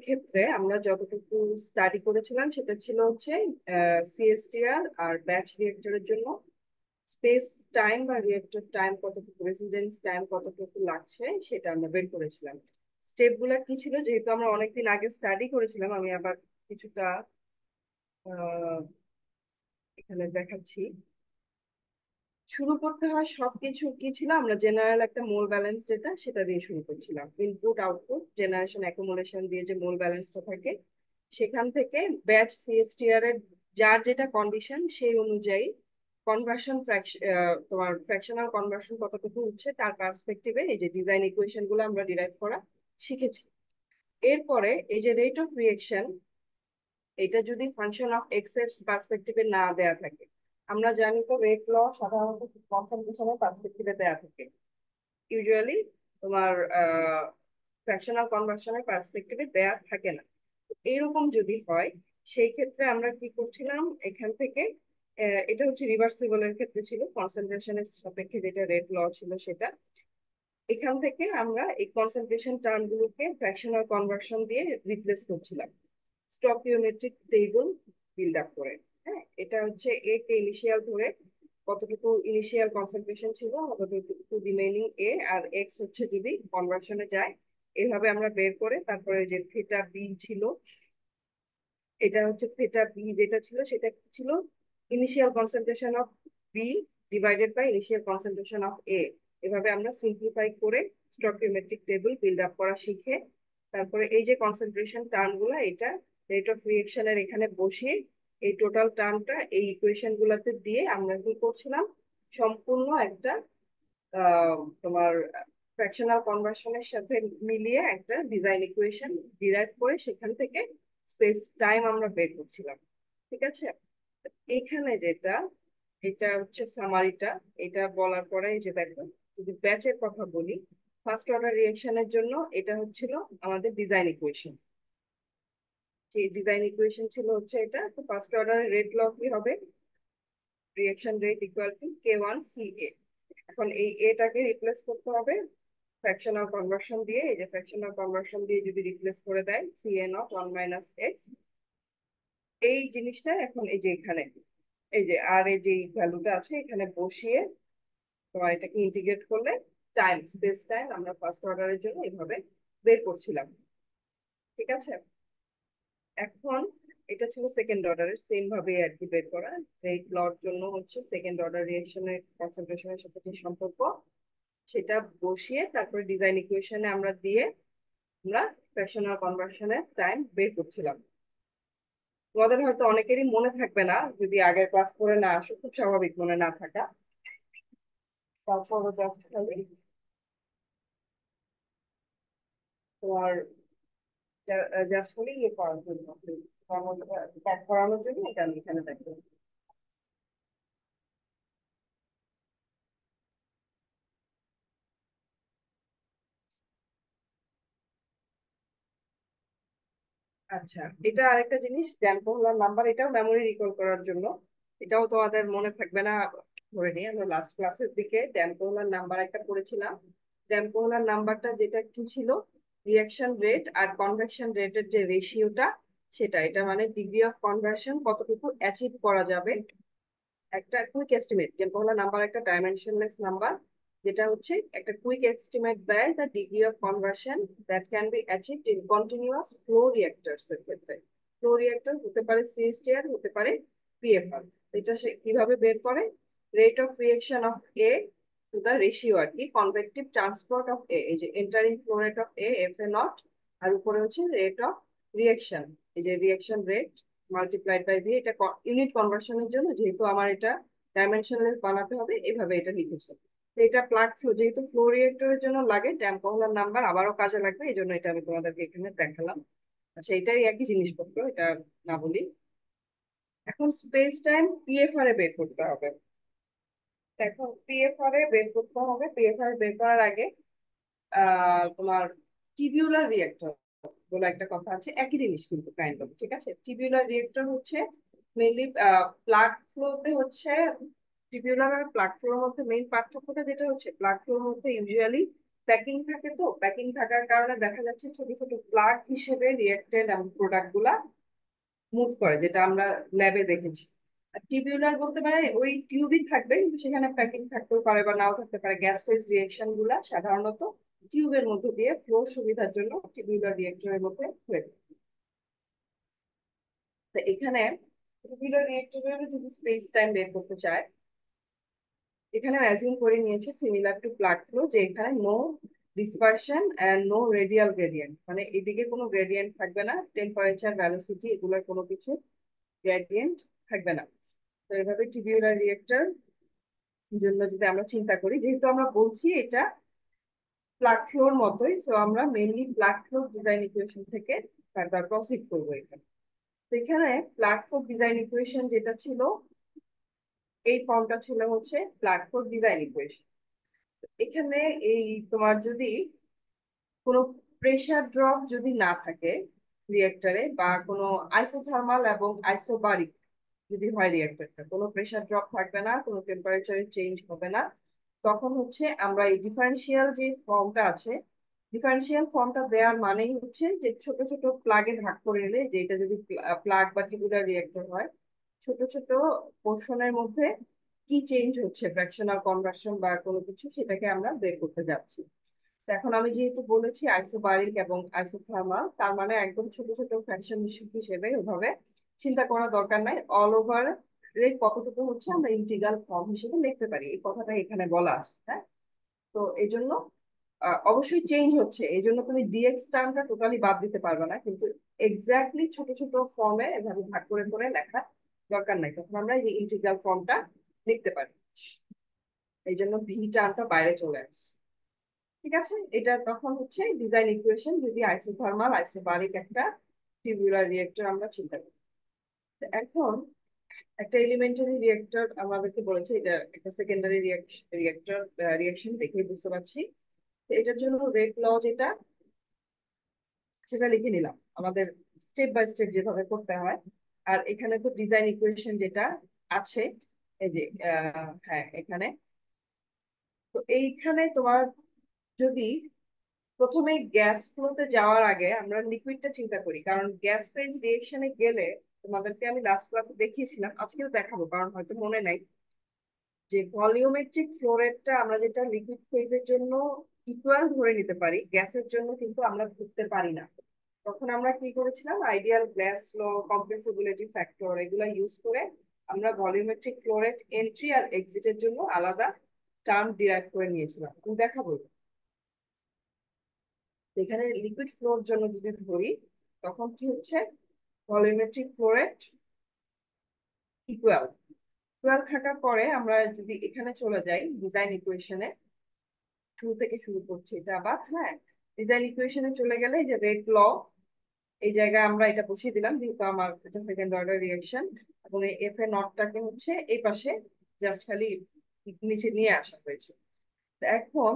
ক্ষেত্রে আমরা যতটুকু স্টাডি করেছিলাম সেটা ছিল হচ্ছে সিএসটিআর আর ব্যাচ রিয়েক্টরের জন্য স্পেস টাইম বা রিয়েক্টর টাইম কতটুকু, রেসিডেন্স টাইম কতটুকু লাগছে সেটা আমরা বের করেছিলাম। স্টেপ গুলা কি ছিল, যেহেতু আমরা অনেকদিন আগে স্টাডি করেছিলাম, আমি আবার কিছুটা আহ এখানে দেখাচ্ছি। শুরু করতে হয় সবকিছু কি ছিল, আমরা জেনারেল একটা মোল ব্যালেন্স যেটা সেটা দিয়ে শুরু করছিলাম। ইনপুট আউটপুট জেনারেশন অ্যাকুমুলেশন দিয়ে যে মোল ব্যালেন্সটা থাকে, সেখান থেকে ব্যাচ সিএসটিআর এর যার যেটা কন্ডিশন সেই অনুযায়ী কনভার্সন তোমার ফ্র্যাকশনাল কনভার্সন কতটুকু হচ্ছে তার পার্সপেক্টিভে এই যে ডিজাইন ইকুয়েশন গুলো আমরা ডিরাইভ করা শিখেছি। এরপরে এই যে রেট অফ রিয়েকশন, এটা যদি ফাংশন অফ এক্স এর পার্সপেক্টিভে না দেয়া থাকে, আমরা জানি তো রেট ল সাধারণত কনসেন্ট্রেশনের পার্সপেক্টিভে দেয়া থাকে, ইউজুয়ালি তোমার ফ্র্যাকশনাল কনভার্সনের পার্সপেক্টিভে দেয়া থাকে না। এইরকম যদি হয়, সেই ক্ষেত্রে আমরা কি করছিলাম এখান থেকে, এটা হচ্ছে রিভার্সিবল এর ক্ষেত্রে ছিল, কনসেন্ট্রেশনের সাপেক্ষে যেটা রেট ল ছিল সেটা। এখান থেকে আমরা এই কনসেন্ট্রেশন টার্ম গুলোকে ফ্র্যাকশনাল কনভার্সন দিয়ে রিপ্লেস করছিলাম স্টকিওমেট্রিক টেবিল বিল্ড আপ করে। হ্যাঁ, এটা হচ্ছে এ কে ইনিশিয়াল ধরে কতটুকু ইনিশিয়াল কনসেন্ট্রেশন ছিল, কতটুকু রিমেইনিং এ, আর এক্স হচ্ছে যদি কনভার্সনে যায়, এইভাবে আমরা বের করে তারপরে যে থিটা বি ছিল, এটা হচ্ছে থিটা বি যেটা ছিল সেটা ছিল initial concentration of B divided by initial concentration of A. এভাবে আমরা সিম্পলিফাই করে স্টকিওমেট্রিক টেবিল বিল্ড আপ করা শিখে, তারপরে এই যে কনসেন্ট্রেশন টার্ম গুলা, এটা রেট অফ রিয়েকশনের এখানে বসিয়ে এই টোটাল টার্মটা এই ইকুয়েশন গুলাতে দিয়ে আমরা কি করছিলাম, সম্পূর্ণ একটা তোমার ফ্র্যাকশনাল কনভার্সনের সাথে মিলিয়ে একটা ডিজাইন ইকুয়েশন ডিরাইভ করে সেখান থেকে স্পেস টাইম আমরা বের করছিলাম। ঠিক আছে, এখানে যেটা, এটা হচ্ছে সামারিটা। এটা বলার পরে এই যে দেখো, যদি ব্যাচের কথা বলি, ফার্স্ট অর্ডার রিয়েকশনের জন্য এটা হচ্ছিল আমাদের ডিজাইন ইকুয়েশন। সেই ডিজাইন ইকুয়েশন ছিল হচ্ছে এটা, তো ফার্স্ট অর্ডার রেট ল কি হবে, reaction rate equal to K one C A. এখন এই এটাকে রিপ্লেস করতে হবে ফ্র্যাকশনাল কনভার্সন দিয়ে। এই যে ফ্র্যাকশনাল কনভার্সন দিয়ে যদি রিপ্লেস করে দেয় C N of one minus x, এই জিনিসটা এখন এই যে এখানে এই যে আর এই যে ভ্যালুটা আছে এখানে বসিয়ে তোমার এটাকে ইন্টিগ্রেট করলে টাইম, স্পেস টাইম আমরা ফার্স্ট অর্ডারের জন্য এইভাবে বের করছিলাম। ঠিক আছে, এখন এটা ছিল সেকেন্ড অর্ডারের, সেম ভাবে আর কি বের করা। রেট লর জন্য হচ্ছে সেকেন্ড অর্ডার রিয়েকশনের কনসেন্ট্রেশনের সাথে যে সম্পর্ক, সেটা বসিয়ে তারপরে ডিজাইন ইকুয়েশনে আমরা দিয়ে আমরা ফ্র্যাকশনাল কনভার্সনের টাইম বের করছিলাম। তোমাদের হয়তো অনেকেরই মনে থাকবে না যদি আগের ক্লাস করে না আসো, খুব স্বাভাবিক মনে না থাকা। তারপর জাস্ট খালি তোমার জাস্ট খালি ইয়ে করার জন্য, ব্যাক করানোর জন্য এটা আমি এখানে দেখো। আচ্ছা, এটা আরেকটা জিনিস, ড্যাম্পোলার নাম্বার, এটাও মেমোরি রিকল করার জন্য। এটাও তোমাদের মনে থাকবে না, ধরে নিই আমরা লাস্ট ক্লাসের দিকে ড্যাম্পোলার নাম্বার একটা পড়েছিলাম। ড্যাম্পোলার নাম্বারটা যেটা কি ছিল, রিয়াকশন রেট আর কনভেকশন রেটের যে রেশিওটা, সেটা, এটা মানে ডিগ্রি অফ কনভার্সন কতটুকু অ্যাচিভ করা যাবে। একটা কুইক এস্টিমেট, টেম্পোরাল নাম্বার একটা ডাইমেনশনলেস নাম্বার, যেটা হচ্ছে একটা কুইক এস্টিমেট দেয় the degree of conversion that can be achieved in continuous flow reactors এর ক্ষেত্রে। ফ্লো রিঅ্যাক্টর হতে পারে সিএসটিআর, হতে পারে পিএফআর। এটা সে কিভাবে বের করে, rate of reaction of A to the ratio আর কি, কনভেক্টিভ ট্রান্সপোর্ট অফ এ, এই যে entering flow rate of A F A naught, আর উপরে হচ্ছে রেট অফ রিয়েকশন, এই যে reaction rate multiplied by V. এটা ইউনিট কনভার্সনের জন্য, যেহেতু আমার এটা ডাইমেনশনলেস বানাতে হবে, এভাবে এটা লিখেছে। তো এটা প্লাগ ফ্লো, যেহেতু ফ্লো রিয়েক্টরের জন্য লাগে, ড্যাম্পোলার নাম্বার আবারও কাজে লাগবে, এই জন্য এটা আমি তোমাদেরকে এখানে দেখালাম। আচ্ছা, এটাই একই জিনিসপত্র, এটা না বলি। এখন স্পেস টাইম পিএফআর এ বের করতে হবে। এখন পিএফআর এ বের করতে হবে, পিএফআর বের করার আগে তোমার টিবিউলার রিয়েক্টর বলে একটা কথা আছে, একই জিনিস কিন্তু কাইন্ড অফ। ঠিক আছে, টিবিউলার রিয়েক্টর হচ্ছে মেইনলি প্লাগ ফ্লোতে হচ্ছে, টিবিউলার আর প্লাগ ফ্লোর মধ্যে মেইন পার্থক্যটা যেটা হচ্ছে, প্লাগ ফ্লোর মধ্যে ইউজুয়ালি প্যাকিং থাকে, তো প্যাকিং থাকার কারণে দেখা যাচ্ছে ছোট ছোট প্লাগ হিসেবে রিয়েক্টেড প্রোডাক্ট গুলা মুভ করে, যেটা আমরা ল্যাবে দেখেছি। আর টিবিউলার বলতে মানে ওই টিউবই থাকবে, কিন্তু সেখানে প্যাকিং থাকতেও পারে বা নাও থাকতে পারে। গ্যাস ফেজ রিয়েকশন গুলা সাধারণত টিউবের মধ্যে দিয়ে ফ্লো সুবিধার জন্য টিবিউলার রিয়েক্টরের মধ্যে হয়ে থাকে। তো এখানে টিবিউলার রিয়েক্টরের যদি স্পেস টাইম বের করতে চায়, এখানে অ্যাজিউম করে নিয়েছে সিমিলার টু প্লাগ ফ্লো, যে এখানে no dispersion and no radial gradient, মানে এদিকে কোনো গ্রেডিয়েন্ট থাকবে না, টেম্পারেচার ভ্যালোসিটি এগুলোর কোনো কিছু গ্রেডিয়েন্ট থাকবে না। তো এভাবে টিবিউলার রিয়েক্টর জন্য যদি আমরা চিন্তা করি, যেহেতু আমরা বলছি এটা প্লাগ ফ্লোর মতোই, সো আমরা mainly plug floor design equation থেকে ফার্দার প্রসিড করবো এখানে। তো এখানে প্লাগ ফ্লোর ডিজাইন ইকুয়েশন যেটা ছিল, এই ফর্মটা ছিল হচ্ছে প্লাগ ফ্লোর ডিজাইন ইকুয়েশন। এখানে এই তোমার যদি কোনো প্রেসার ড্রপ যদি না থাকে রিয়েক্টরে, বা কোনো আইসোথার্মাল এবং আইসোবারিক যদি হয় রিয়েক্টরটা, কোনো প্রেসার ড্রপ থাকবে না, কোনো টেম্পারেচারে চেঞ্জ হবে না, তখন হচ্ছে আমরা এই ডিফারেন্সিয়াল যে ফর্মটা আছে, ডিফারেন্সিয়াল ফর্মটা দেওয়ার মানেই হচ্ছে যে ছোট ছোট প্লাগে ভাগ করে নিলে, যে এটা যদি প্লাগ বা টিবুলার রিয়েক্টর হয়, ছোট ছোট পোর্শনের মধ্যে কি চেঞ্জ হচ্ছে, ফ্র্যাকশনাল কনভার্সন বা কোনো কিছু, সেটাকে আমরা বের করতে যাচ্ছি। তো এখন আমি যেহেতু বলেছি আইসোবারিক এবং আইসোথার্মাল, তার মানে একদম ছোট ছোট ফ্র্যাকশন হিসেবে ওভাবে চিন্তা করার দরকার নাই। অল ওভার রেট কতটুকু হচ্ছে আমরা ইন্টিগ্রাল ফর্ম হিসেবে লিখতে পারি, এই কথাটা এখানে বলা আছে। হ্যাঁ, তো এই জন্য অবশ্যই চেঞ্জ হচ্ছে, এই জন্য তুমি ডিএক্স টার্মটা টোটালি বাদ দিতে পারবে না, কিন্তু এক্স্যাক্টলি ছোট ছোট ফর্মে এভাবে ভাগ করে করে লেখা দরকার নাই, তখন আমরা এই ইন্টিগ্রাল ফর্মটা লিখতে পারি। এই জন্য ভি টার্মটা বাইরে চলে আসছে। ঠিক আছে, এটা তখন হচ্ছে ডিজাইন ইকুয়েশন যদি আইসোথার্মাল আইসোবারিক একটা টিউবুলার রিয়েক্টর আমরা চিন্তা করি। তো এখন একটা এলিমেন্টারি রিয়েক্টর আমাদেরকে বলেছে, এটা একটা সেকেন্ডারি রিয়েক্টর রিয়েকশন দেখে বুঝতে পারছি। তো এটার জন্য রেট ল যেটা, সেটা লিখে নিলাম আমাদের স্টেপ বাই স্টেপ যেভাবে করতে হয়। আর এখানে তো ডিজাইন ইকুয়েশন যেটা আছে, এই যে হ্যাঁ এখানে, তো এইখানে তোমার যদি প্রথমে গ্যাস ফ্লোতে যাওয়ার আগে আমরা লিকুইডটা চিন্তা করি, কারণ গ্যাস ফেজ রিয়েকশনে গেলে তোমাদেরকে আমি লাস্ট ক্লাসে দেখিয়েছিলাম, আজকেও দেখাবো কারণ হয়তো মনে নাই, যে ভলিওমেট্রিক ফ্লো রেটটা আমরা যেটা লিকুইড ফেজের জন্য ইকুয়াল ধরে নিতে পারি, গ্যাসের জন্য কিন্তু আমরা ধরতে পারি না। তখন আমরা কি করেছিলাম, আইডিয়াল গ্যাস ল, কম্প্রেসিবিলিটি ফ্যাক্টর এগুলা ইউজ করে আমরা ভলিওমেট্রিক ফ্লো রেট এন্ট্রি আর এক্সিটের জন্য আলাদা টার্ম ডিরাইভ করে নিয়েছিলাম। আমি দেখাবো। এখানে লিকুইড ফ্লোর জন্য যদি ধরি, তখন কি হচ্ছে, volumetric flow rate equal, equal থাকার পরে আমরা যদি এখানে চলে যাই ডিজাইন ইকুয়েশনে, শুরু থেকে শুরু করছি এটা আবার। হ্যাঁ, ডিজাইন ইকুয়েশনে চলে গেলে যে রেট ল, এই জায়গায় আমরা এটা বসিয়ে দিলাম, যেহেতু আমার এটা সেকেন্ড অর্ডার রিঅ্যাকশন, এবং এই এফ এ নটটাকে হচ্ছে এই পাশে জাস্ট খালি নিচে নিয়ে আসা হয়েছে। তো এখন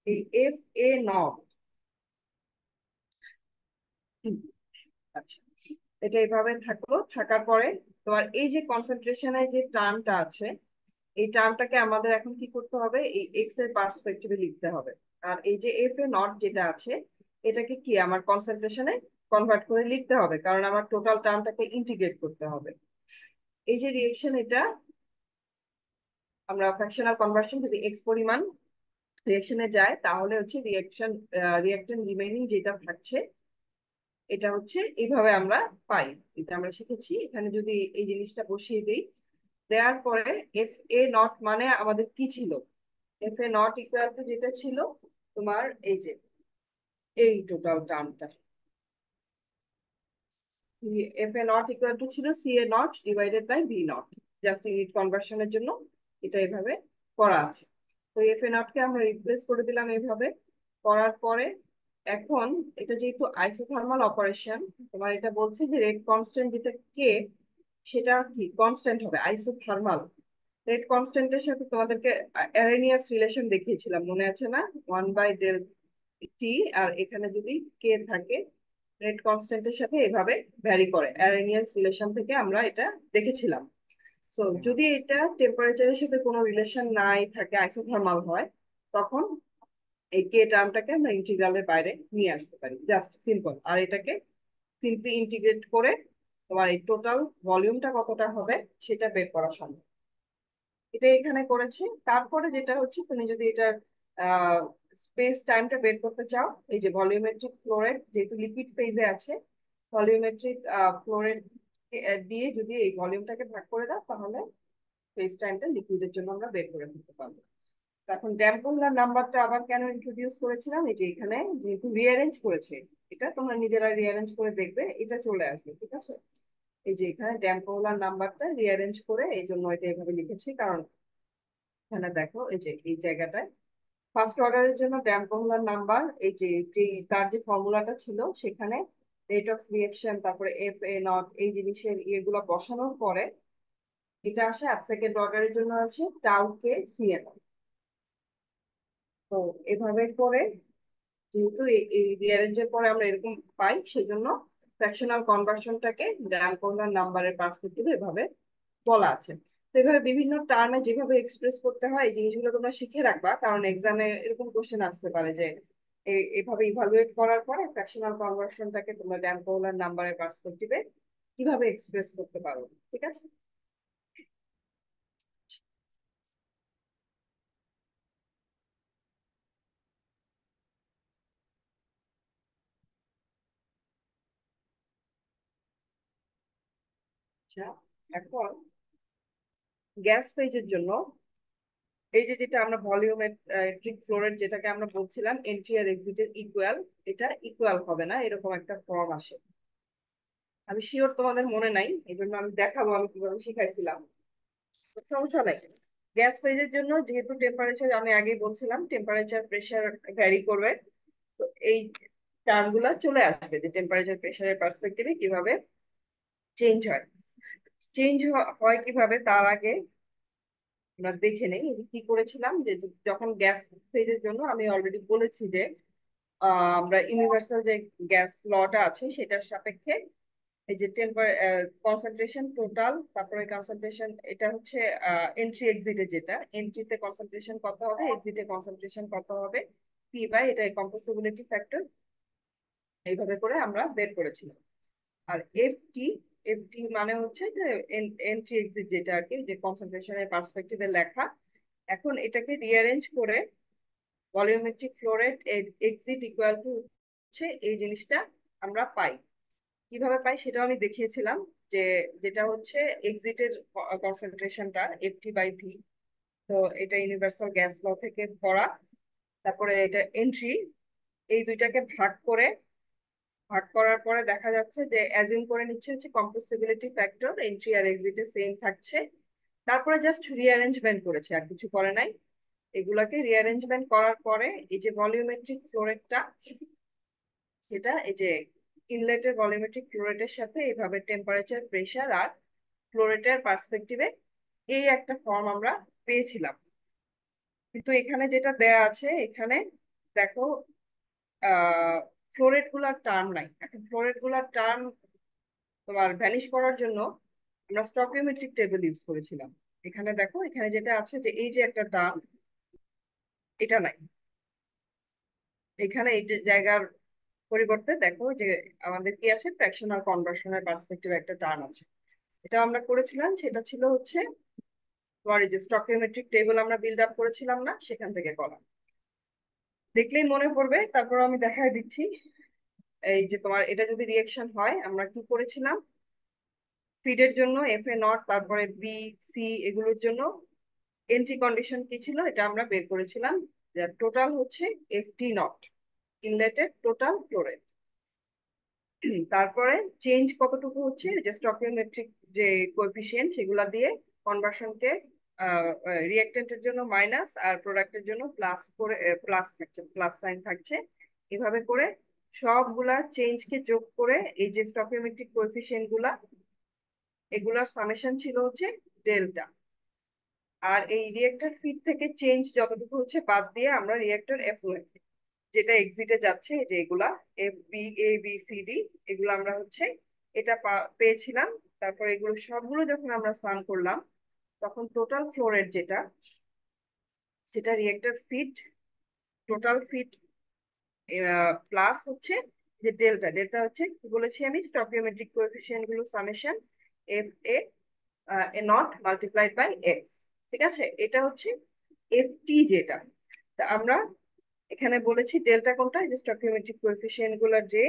এই এফ এ নট, আচ্ছা, এটা এভাবে থাকলো, থাকার পরে তোমার এই যে কনসেন্ট্রেশনের যে টার্মটা আছে, এই টার্মটাকে আমাদের এখন কি করতে হবে, এই এক্স এর পার্সপেক্টিভে লিখতে হবে। আর এই যে এফ এ নট যেটা আছে, এটাকে কি আমার কনসেন্ট্রেশনে কনভার্ট করে লিখতে হবে, কারণ আমার টোটাল টার্মটাকে ইন্টিগ্রেট করতে হবে। এই যে রিয়েকশন, এটা আমরা ফ্র্যাকশনাল কনভার্সন যদি এক্স পরিমাণ রিয়েকশনে যায়, তাহলে হচ্ছে রিয়েকশন রিয়েক্টেন্ট রিমেইনিং যেটা থাকছে, এটা হচ্ছে এইভাবে আমরা পাই। এটা আমরা শিখেছি। এখানে যদি এই জিনিসটা বসিয়ে দিই, দেওয়ার পরে এফ এ নট মানে আমাদের কি ছিল, F A naught equal to যেটা ছিল তোমার এই যে এই টোটাল টার্মটা, F A naught equal to ছিল C A naught divided by V naught, just unit কনভার্সনের জন্য এটা এভাবে করা আছে। তো এফ এ নট কে আমরা রিপ্লেস করে দিলাম এইভাবে, করার পরে এখন এটা যেহেতু আইসোথার্মাল অপারেশন, তোমার এটা বলছে যে রেট কনস্ট্যান্ট যেটা কে, সেটা কি কনস্ট্যান্ট হবে আইসোথার্মাল। রেট কনস্ট্যান্টের সাথে তোমাদেরকে অ্যারেনিয়াস রিলেশন দেখিয়েছিলাম, মনে আছে না, 1/del টি, আর এখানে যদি কে থাকে, রেট কনস্ট্যান্টের সাথে এভাবে ভ্যারি করে, অ্যারেনিয়াস রিলেশন থেকে আমরা এটা দেখেছিলাম। সো যদি এটা টেম্পারেচারের সাথে কোনো রিলেশন নাই থাকে, আইসোথার্মাল হয়, তখন এই কে টার্মটাকে আমরা ইন্টিগ্রালের বাইরে নিয়ে আসতে পারি, জাস্ট সিম্পল। আর এটাকে সিম্পলি ইন্টিগ্রেট করে তোমার এই টোটাল ভলিউমটা কতটা হবে সেটা বের করা সম্ভব। এটা এখানে করেছে। তারপরে যেটা হচ্ছে, তুমি যদি এটার স্পেস টাইমটা বের করতে চাও, এই যে ভলিউমেট্রিক ফ্লোরেট যেহেতু লিকুইড ফেজে আছে, ভলিউমেট্রিক ফ্লোরেট দিয়ে যদি এই ভলিউমটাকে ভাগ করে দাও, তাহলে স্পেস টাইমটা লিকুইডের জন্য আমরা বের করে দিতে পারবো। এখন ড্যাম্পলার নাম্বারটা আবার কেন ইন্ট্রোডিউস করেছিলাম, এই যে এখানে যেহেতু রিঅ্যারেঞ্জ করেছে, এটা তোমরা নিজেরা রিঅ্যারেঞ্জ করে দেখবে, এটা চলে আসবে, ঠিক আছে। এই যে এখানে ড্যাম্পলার নাম্বারটা রিঅ্যারেঞ্জ করে এই জন্য এটা এভাবে লিখেছি, কারণ এখানে দেখো এই যে এই জায়গাটায় ফার্স্ট অর্ডারের জন্য ড্যাম্পলার নাম্বার, এই যে যে তার যে ফর্মুলাটা ছিল সেখানে রেট অফ রিয়েকশন, তারপরে এফ এ নট, এই জিনিসের ইয়েগুলো বসানোর পরে এটা আসে। আর সেকেন্ড অর্ডারের জন্য আছে টাউ কে সিএন। তো এভাবে করে যেহেতু এই রিয়ারেঞ্জের পরে আমরা এরকম পাই, সেজন্য ফ্র্যাকশনাল কনভার্সনটাকে ড্যাম্পলার নাম্বারের পার্সপেক্টিভে এভাবে বলা আছে। তো এভাবে বিভিন্ন টার্মে যেভাবে এক্সপ্রেস করতে হয় এই জিনিসগুলো তোমরা শিখে রাখবা, কারণ এক্সামে এরকম কোশ্চেন আসতে পারে যে এভাবে ইভালুয়েট করার পরে ফ্র্যাকশনাল কনভার্সনটাকে তোমরা ড্যাম্পলার নাম্বারের পার্সপেক্টিভে কিভাবে এক্সপ্রেস করতে পারো, ঠিক আছে। আচ্ছা, এখন গ্যাস ফেজের জন্য এই যে যেটা আমরা ভলিউমেট্রিক ফ্লোরেট যেটাকে আমরা বলছিলাম এন্ট্রি আর এক্সিটের ইকুয়াল, এটা ইকুয়াল হবে না, এরকম একটা ফর্ম আসে। আমি শিওর তোমাদের মনে নাই, এই জন্য আমি দেখাবো আমি কিভাবে শিখাইছিলাম। তো সমস্যা নাই। গ্যাস ফেজের জন্য যেহেতু টেম্পারেচার, আমি আগেই বলছিলাম টেম্পারেচার প্রেসার ভ্যারি করবে, তো এই টার্মগুলা চলে আসবে যে টেম্পারেচার প্রেসারের পার্সপেক্টিভে কিভাবে চেঞ্জ হয়। চেঞ্জ হয় কিভাবে তার আগে আমরা দেখে নেই যে কি করেছিলাম। যে যখন গ্যাস ফেজের জন্য আমি অলরেডি বলেছি যে আমরা ইউনিভার্সাল যে গ্যাস লটা আছে সেটার সাপেক্ষে এই যে কনসেন্ট্রেশন টোটাল, তারপরে কনসেন্ট্রেশন, এটা হচ্ছে এন্ট্রি এক্সিটে, যেটা এন্ট্রিতে কনসেন্ট্রেশন কত হবে, এক্সিটে কনসেন্ট্রেশন কত হবে, পি বাই এটা কম্প্রেসিবিলিটি ফ্যাক্টর, এইভাবে করে আমরা বের করেছিলাম। আর এফটি, এফটি মানে হচ্ছে যে এন্ট্রি এক্সিট, যেটা আর কি যে কনসেন্ট্রেশনের পার্সপেক্টিভে লেখা। এখন এটাকে রিঅ্যারেঞ্জ করে volumetric flow rate exit equal to হচ্ছে এই জিনিসটা আমরা পাই। কিভাবে পাই সেটাও আমি দেখিয়েছিলাম, যে যেটা হচ্ছে এক্সিটের কনসেন্ট্রেশনটা এফটি বাই ভি। তো এটা ইউনিভার্সাল গ্যাস ল থেকে পড়া। তারপরে এটা এন্ট্রি, এই দুইটাকে ভাগ করার পরে দেখা যাচ্ছে যে অ্যাজিউম করে নিচ্ছে হচ্ছে কম্প্রেসিবিলিটি ফ্যাক্টর এন্ট্রি আর এক্সিটে সেম থাকছে। তারপরে জাস্ট রিঅ্যারেঞ্জমেন্ট করেছে, আর কিছু করে নাই। এগুলাকে রিঅ্যারেঞ্জমেন্ট করার পরে এই যে ভলিউমেট্রিক ফ্লোরেটটা, সেটা এই যে ইনলেটের ভলিউমেট্রিক ফ্লোরেটের সাথে এইভাবে টেম্পারেচার প্রেসার আর ফ্লোরেটের পার্সপেক্টিভে এই একটা ফর্ম আমরা পেয়েছিলাম। কিন্তু এখানে যেটা দেয়া আছে, এখানে দেখো ফ্লোরেট গুলার টার্ম নাই। এখন ফ্লোরেট গুলার টার্ম তোমার ভ্যানিশ করার জন্য আমরা স্টকিওমেট্রিক টেবিল ইউজ করেছিলাম। এখানে দেখো, এখানে যেটা আছে যে এই যে একটা টার্ম, এটা নাই। এখানে এই যে জায়গার পরিবর্তে দেখো যে আমাদের কি আছে, ফ্র্যাকশনাল কনভার্সনের পার্সপেক্টিভ একটা টার্ম আছে। এটা আমরা করেছিলাম, সেটা ছিল হচ্ছে তোমার এই যে স্টকিওমেট্রিক টেবিল আমরা বিল্ড আপ করেছিলাম না, সেখান থেকে করা। দেখলেই মনে পড়বে, তারপর আমি দেখায় দিচ্ছি। এই যে তোমার এটা যদি রিয়েকশন হয়, আমরা কি করেছিলাম, ফিডের জন্য এফ এ নট, তারপরে বি সি, এগুলোর জন্য এন্ট্রি কন্ডিশন কি ছিল এটা আমরা বের করেছিলাম। টোটাল হচ্ছে F T naught, inleted total flow rate. তারপরে চেঞ্জ কতটুকু হচ্ছে যে স্টকিওমেট্রিক যে কোএফিসিয়েন্ট সেগুলা দিয়ে কনভার্সনকে, রিঅ্যাক্টেন্টের জন্য মাইনাস আর প্রোডাক্টের জন্য প্লাস করে, প্লাস থাকছে, প্লাস সাইন থাকছে। এভাবে করে সবগুলা চেঞ্জকে যোগ করে এই যে স্টকিওমেট্রিক কোএফিসিয়েন্ট গুলা, এগুলার সামেশন ছিল হচ্ছে ডেল্টা। আর এই রিয়েক্টর ফিড থেকে চেঞ্জ যতটুকু হচ্ছে বাদ দিয়ে আমরা রিয়েক্টর এফলুয়েন্ট যেটা এক্সিটে যাচ্ছে, যে এগুলা F B A B C D, এগুলো আমরা হচ্ছে এটা পেয়েছিলাম। তারপর এগুলো সবগুলো যখন আমরা সাম করলাম, তখন টোটাল ফ্লো রেট যেটা, সেটা reactor feed total feed plus হচ্ছে যে ডেল্টা, ডেল্টা হচ্ছে কি বলেছি আমি, স্টকিওমেট্রিক কোএফিসিয়েন্ট গুলো summation F A A naught multiplied by x. ঠিক আছে, এটা হচ্ছে এফ টি যেটা। তা আমরা এখানে বলেছি ডেল্টা কোনটা, যে স্টকিওমেট্রিক কোএফিসিয়েন্ট গুলোর যে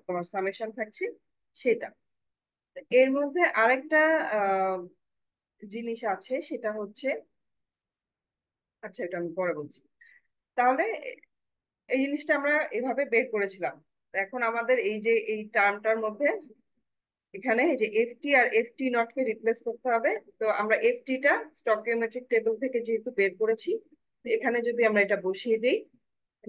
তোমার সামেশন থাকছে সেটা। তো এর মধ্যে আরেকটা আহ, জিনিস আছে, সেটা হচ্ছে, আচ্ছা এটা আমি পরে বলছি। তাহলে এই জিনিসটা আমরা এভাবে বের করেছিলাম। তো এখন আমাদের এই যে এই টার্মটার মধ্যে এখানে এই যে এফটি আর এফটি নট কে রিপ্লেস করতে হবে। তো আমরা এফটি টা স্টকিওমেট্রিক টেবিল থেকে যেহেতু বের করেছি, তো এখানে যদি আমরা এটা বসিয়ে দিই,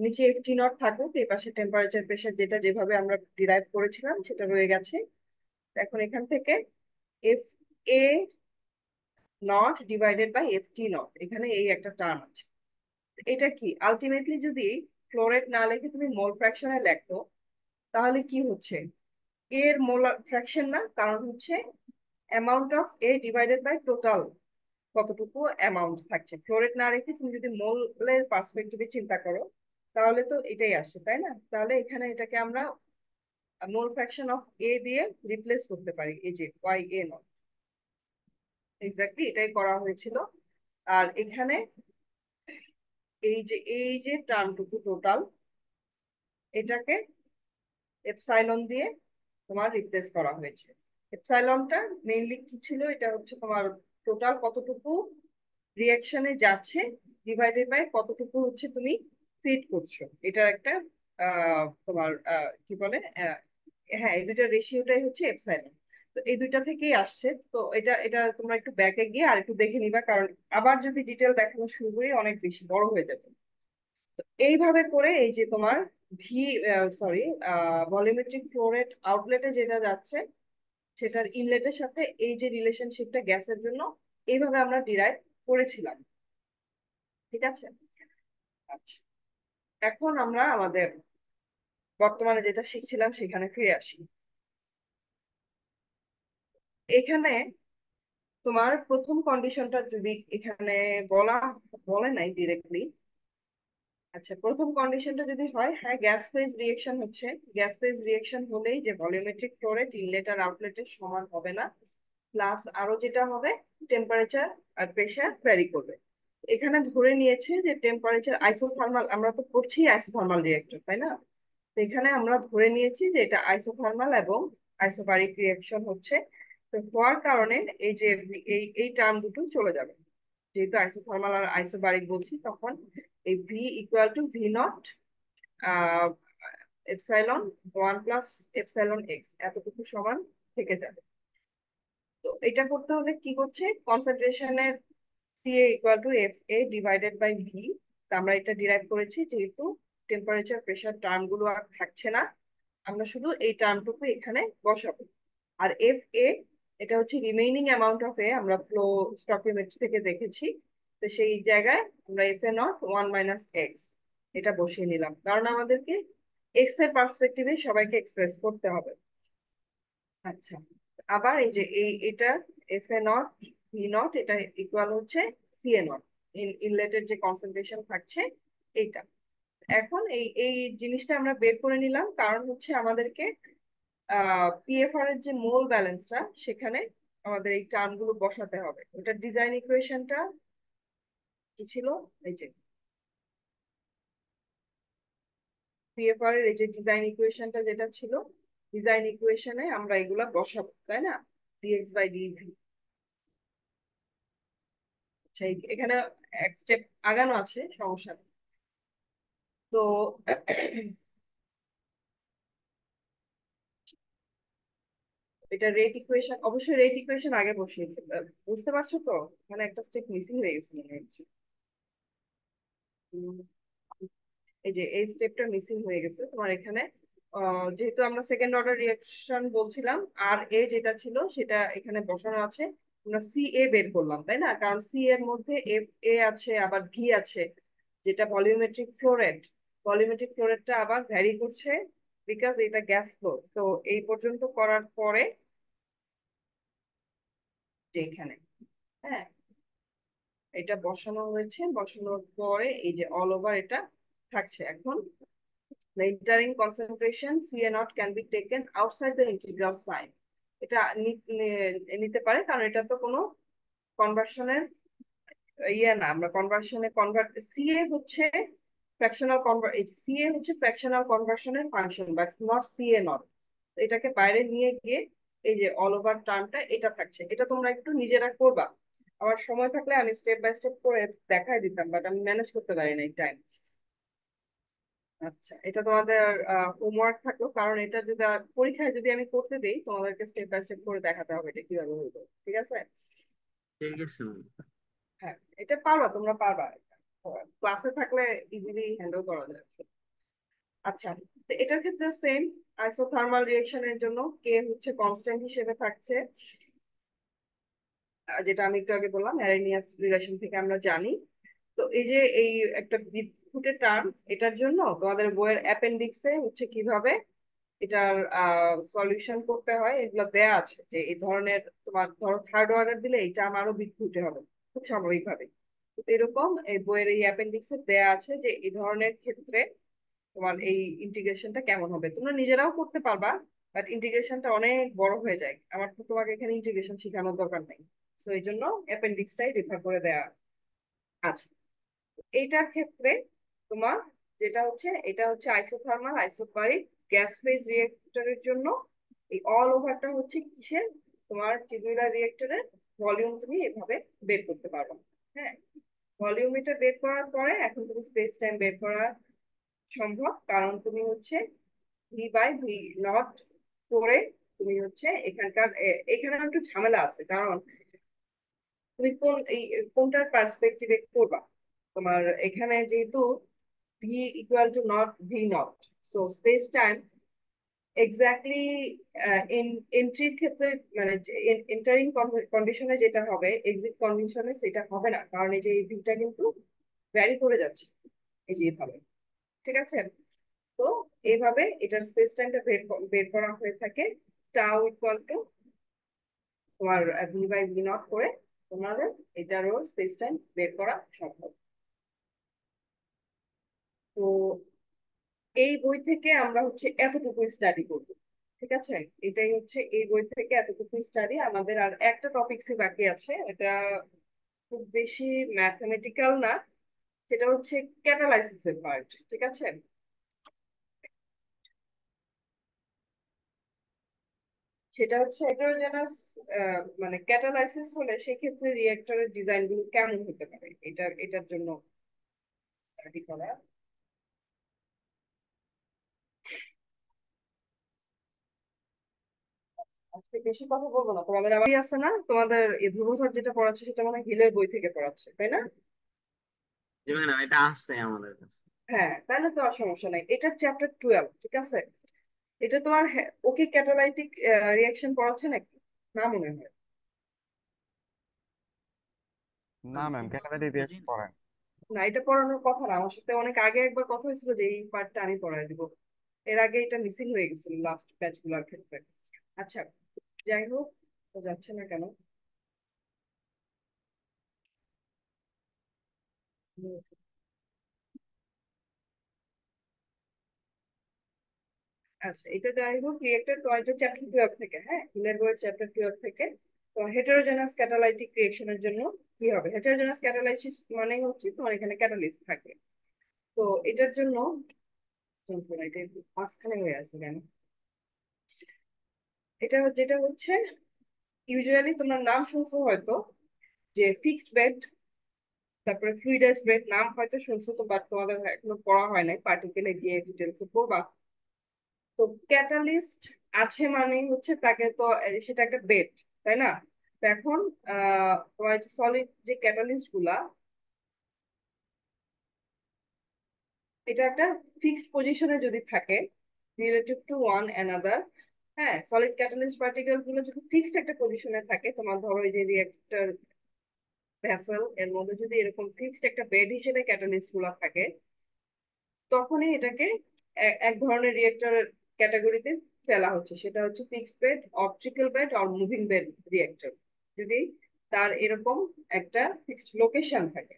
নিচে এফটি নট থাকুক, এই পাশে টেম্পারেচার প্রেসার যেটা যেভাবে আমরা ডিরাইভ করেছিলাম সেটা রয়ে গেছে। তো এখন এখান থেকে F A naught divided by FT naught, এখানে এই একটা টার্ম আছে। এটা কি আলটিমেটলি যদি ফ্লোরেট না লিখে তুমি মোল ফ্র্যাকশনে লেখো, তাহলে কি হচ্ছে, এর মোল ফ্র্যাকশন না, কারণ হচ্ছে amount of A divided by total কতটুকু অ্যামাউন্ট থাকছে। ফ্লোরেট না রেখে তুমি যদি মোলের পার্সপেক্টিভে চিন্তা করো, তাহলে তো এটাই আসছে, তাই না? তাহলে এখানে এটাকে আমরা মোল ফ্র্যাকশন অফ এ দিয়ে রিপ্লেস করতে পারি, এই যে ওয়াই এ নট। এক্স্যাক্টলি এটাই করা হয়েছিল। আর এখানে এই যে টার্মটুকু টোটাল, এটাকে এপসাইলন দিয়ে তোমার রিপ্লেস করা হয়েছে। এপসাইলনটা মেইনলি কি ছিল, এটা হচ্ছে তোমার টোটাল কতটুকু রিয়াকশনে যাচ্ছে ডিভাইডেড বাই কতটুকু হচ্ছে তুমি ফিড করছো, এটা একটা তোমার কি বলে, হ্যাঁ এই দুইটা রেশিওটাই হচ্ছে এপসাইলন। তো এই দুইটা থেকেই আসছে। তো এটা এটা তোমরা একটু ব্যাকে গিয়ে আর একটু দেখে নিবা, কারণ আবার যদি ডিটেল দেখানো শুরু করি অনেক বেশি বড় হয়ে যাবে। এইভাবে করে এই যে তোমার V, sorry, volumetric flow rate আউটলেটে যেটা যাচ্ছে সেটার ইনলেটের সাথে এই যে রিলেশনশিপটা গ্যাসের জন্য, এইভাবে আমরা ডিরাইভ করেছিলাম। ঠিক আছে, আচ্ছা এখন আমরা আমাদের বর্তমানে যেটা শিখছিলাম সেখানে ফিরে আসি। এখানে তোমার প্রথম কন্ডিশনটা যদি এখানে বলা, বলে নাই ডিরেক্টলি। আচ্ছা, প্রথম কন্ডিশনটা যদি হয়, হ্যাঁ গ্যাস ফেজ রিয়েকশন হচ্ছে, গ্যাস ফেজ রিয়েকশন হলেই যে ভলিউমেট্রিক ফ্লো রেট ইনলেট আর আউটলেটের সমান হবে না, প্লাস আরো যেটা হবে, টেম্পারেচার আর প্রেসার ভ্যারি করবে। এখানে ধরে নিয়েছে যে টেম্পারেচার আইসোথার্মাল, আমরা তো পড়ছি আইসোথার্মাল রিয়েক্টর, তাই না? তো এখানে আমরা ধরে নিয়েছি যে এটা আইসোথার্মাল এবং আইসোবারিক রিয়েকশন হচ্ছে। তো হওয়ার কারণে এই যে এই টার্ম দুটো চলে যাবে, যেহেতু আইসোথার্মাল আর আইসোবারিক বলছি, তখন এই V equal two V naught epsilon one plus epsilon x এতটুকু সমান থেকে যাবে। তো এটা করতে হলে কি করছে, কনসেন্ট্রেশনের C A equal to F A divided by V. আমরা এটা ডিরাইভ করেছি, যেহেতু টেম্পারেচার প্রেসার টার্ম গুলো আর থাকছে না, আমরা শুধু এই টার্মটুকু এখানে বসাবো। আর এফ এ, এটা হচ্ছে রিমেইনিং অ্যামাউন্ট অফ এ, আমরা ফ্লো স্টকিওমেট্রি থেকে দেখেছি। তো সেই জায়গায় আমরা F A not one minus x এটা বসিয়ে নিলাম, কারণ আমাদেরকে এক্স এর পার্সপেক্টিভে সবাইকে এক্সপ্রেস করতে হবে। আচ্ছা, আবার এই যে এটা F A not V not এটা ইকুয়াল হচ্ছে সি এ নট, ইনলেটের যে কনসেন্ট্রেশন থাকছে এইটা। এখন এই এই জিনিসটা আমরা বের করে নিলাম, কারণ হচ্ছে আমাদেরকে পিএফআর এর যে মোল ব্যালেন্সটা, সেখানে আমাদের এই টার্ম গুলো বসাতে হবে। ওটার ডিজাইন ইকুয়েশনটা কি ছিল, এই যে পিএফআর এর এই যে ডিজাইন ইকুয়েশনটা যেটা ছিল, ডিজাইন ইকুয়েশনে আমরা এগুলা বসাবো, তাই না? ডিএক্স বাই ডিভি, সেই এখানে এক স্টেপ আগানো আছে, সমস্যা নেই। তো এটা রেট ইকুয়েশন, অবশ্যই রেট ইকুয়েশন আগে বসিয়েছে, বুঝতে পারছো তো? মানে একটা স্টেপ মিসিং হয়ে গেছে মনে হচ্ছে। উম, এই যে এই স্টেপটা মিসিং হয়ে গেছে তোমার এখানে। যেহেতু আমরা সেকেন্ড অর্ডার রিয়াকশন বলছিলাম, আর এ যেটা ছিল সেটা এখানে বসানো আছে। আমরা সি এ বের করলাম, তাই না? কারণ সি এর মধ্যে এফ এ আছে, আবার ভি আছে, যেটা volumetric flow rate. Volumetric flow রেটটা আবার ভ্যারি করছে, বিকজ এটা গ্যাস ফ্লো। তো এই পর্যন্ত করার পরে যে এখানে, হ্যাঁ এটা বসানো হয়েছে, বসানোর পরে এই যে অল ওভার এটা থাকছে এখন, the entering concentration CA naught can be taken outside the integral sign। এটা নিতে পারে, কারণ এটা তো কোনো কনভার্সনের ইয়ে না, আমরা কনভার্সনে কনভার্ট, সিএ হচ্ছে ফ্র্যাকশনাল কনভার, সিএ হচ্ছে ফ্র্যাকশনাল কনভার্সনের function, but not CA naught. এটাকে বাইরে নিয়ে গিয়ে এই যে অল ওভার টার্মটা এটা থাকছে, এটা তোমরা একটু নিজেরা করবা। আমার সময় থাকলে আমি স্টেপ বাই স্টেপ করে দেখাই দিতাম, বাট আমি ম্যানেজ করতে পারি না এই টাইম। আচ্ছা, এটা তোমাদের হোমওয়ার্ক থাকলো, কারণ এটা যদি পরীক্ষায় যদি আমি করতে দিই তোমাদেরকে স্টেপ বাই স্টেপ করে দেখাতে হবে এটা কিভাবে হইলো, ঠিক আছে? ঠিক আছে। হ্যাঁ, এটা পারবা, তোমরা পারবা, ক্লাসে থাকলে ইজিলি হ্যান্ডেল করা যায়। আচ্ছা, তো এটার ক্ষেত্রে সেম, আইসোথার্মাল রিঅ্যাকশনের জন্য কে হচ্ছে কনস্ট্যান্ট হিসেবে থাকছে, যেটা আমি একটু আগে বললাম অ্যারেনিয়াস রিলেশন থেকে আমরা জানি। তো এই যে এই একটা বিদ্যুতের টার্ম, এটার জন্য তোমাদের বইয়ের অ্যাপেন্ডিক্সে হচ্ছে কিভাবে এটার সলিউশন করতে হয় এগুলো দেয়া আছে, যে এই ধরনের তোমার ধরো থার্ড অর্ডার দিলে এটা আমারও বিদ্যুতে হবে খুব স্বাভাবিকভাবে। তো এরকম এই বইয়ের এই অ্যাপেন্ডিক্সে দেয়া আছে যে এই ধরনের ক্ষেত্রে তোমার এই ইন্টিগ্রেশনটা কেমন হবে, তোমরা নিজেরাও করতে পারবা, বাট ইন্টিগ্রেশনটা অনেক বড় হয়ে যায়, আমার তো তোমাকে এখানে ইন্টিগ্রেশন শেখানোর দরকার নেই। তো এই জন্য অ্যাপেন্ডিক্সটাই রেফার করে দেয়া আছে। এইটার ক্ষেত্রে তোমার যেটা হচ্ছে, এটা হচ্ছে আইসোথার্মাল আইসোবারিক গ্যাস ফেজ রিয়েক্টরের জন্য এই অল ওভারটা হচ্ছে কিসের, তোমার টিউবুলার রিয়েক্টরের ভলিউম তুমি এভাবে বের করতে পারবে। হ্যাঁ, ভলিউম এটা বের করার পরে এখন তুমি স্পেস টাইম বের করা সম্ভব, কারণ তুমি হচ্ছে ভি বাই ভি নট করে তুমি হচ্ছে এখানকার এখানে একটু ঝামেলা আছে, কারণ তুমি কোনটার পার্সপেক্টিভে করবা। তোমার এখানে যেহেতু V equal to naught V naught, so space time exactly এন্ট্রির ক্ষেত্রে মানে এন্টারিং কন্ডিশনে যেটা হবে এক্সিট কন্ডিশনে সেটা হবে না, কারণ এই যে এই ভিটা কিন্তু ভ্যারি করে যাচ্ছে এই যে এভাবে, ঠিক আছে? তো এইভাবে এটার স্পেস টাইমটা বের করা হয়ে থাকে, টাউ ইকুয়াল টু তোমার ভি বাই ভি নট করে তোমাদের এটারও স্পেস টাইম বের করা সম্ভব। তো এই বই থেকে আমরা হচ্ছে এতটুকু স্টাডি করব, ঠিক আছে? এটাই হচ্ছে এই বই থেকে এতটুকু স্টাডি, আমাদের আর একটা টপিকসই বাকি আছে, এটা খুব বেশি ম্যাথমেটিক্যাল না, সেটা হচ্ছে ক্যাটালাইসিসের পার্ট, ঠিক আছে? সেটা হচ্ছে হেটেরোজেনাস, মানে ক্যাটালাইসিস হলে সেক্ষেত্রে রিয়েক্টরের ডিজাইন গুলো কেমন হতে পারে, এটার জন্য স্টাডি করা। আজকে বেশি কথা বলবো না, তোমাদের আবার আছে না, তোমাদের এই ধ্রুব স্যার যেটা পড়াচ্ছে সেটা মনে হয় হিলের বই থেকে পড়াচ্ছে, তাই না? জি ম্যাডাম, এটা আসছে আমাদের কাছে। হ্যাঁ, তাহলে তো আর সমস্যা নাই, এটা চ্যাপ্টার 12, ঠিক আছে? এটা তোমার ওকে ক্যাটালাইটিক রিঅ্যাকশন পড়াচ্ছে নাকি? না মনে হয়। না ম্যাম, ক্যাটালাইটিক বুঝি রিঅ্যাকশন পড়ায় না। না, এটা পড়ানোর কথা না, আমার সাথে অনেক আগে একবার কথা হয়েছিল যে এই পার্টটা আমি পড়াই দিব, এর আগে এটা মিসিং হয়ে গেছিল লাস্ট ব্যাচ গুলার ক্ষেত্রে। আচ্ছা, যাই হোক, তো যাচ্ছে না কেন? আচ্ছা, এটা যাই হোক, রিয়েক্টর তো এটা চ্যাপ্টার 12 থেকে, হ্যাঁ, হিলের বইয়ের চ্যাপ্টার 12 থেকে। তো হেটেরোজেনাস ক্যাটালাইটিক রিঅ্যাকশনের জন্য কি হবে, হেটেরোজেনাস ক্যাটালাইসিস মানে হচ্ছে তোমার এখানে ক্যাটালিস্ট থাকে। তো এটার জন্য এটা একটু মাঝখানে হয়ে আছে কেন, এটা যেটা হচ্ছে ইউজুয়ালি তোমরা নাম শুনছো হয়তো, যে ফিক্সড বেড, তারপরে ফ্লুইডাইজড বেড, নাম হয়তো শুনছো তো, বাট তোমাদের এখনো পড়া হয় নাই, পার্টিকেলে গিয়ে ডিটেলসে পড়বা। তো ক্যাটালিস্ট আছে মানে হচ্ছে তাকে তো সেটা একটা বেড, তাই না? তো এখন তোমার সলিড যে ক্যাটালিস্ট গুলা, এটা একটা ফিক্সড পজিশনে যদি থাকে রিলেটিভ টু ওয়ান অ্যানাদার, হ্যাঁ, সলিড ক্যাটালিস্ট পার্টিকেল গুলো যদি ফিক্সড একটা পজিশনে থাকে, তোমার ধরো এই যে রিয়েক্টর ভেসেল এর মধ্যে যদি এরকম ফিক্সড একটা বেড হিসেবে ক্যাটালিস্ট গুলো থাকে, তখনই এটাকে এক ধরনের রিয়েক্টরের ক্যাটাগরিতে ফেলা হচ্ছে, সেটা হচ্ছে fixed bed, optical bed are moving bed reactor, যদি তার এরকম একটা ফিক্সড লোকেশন থাকে।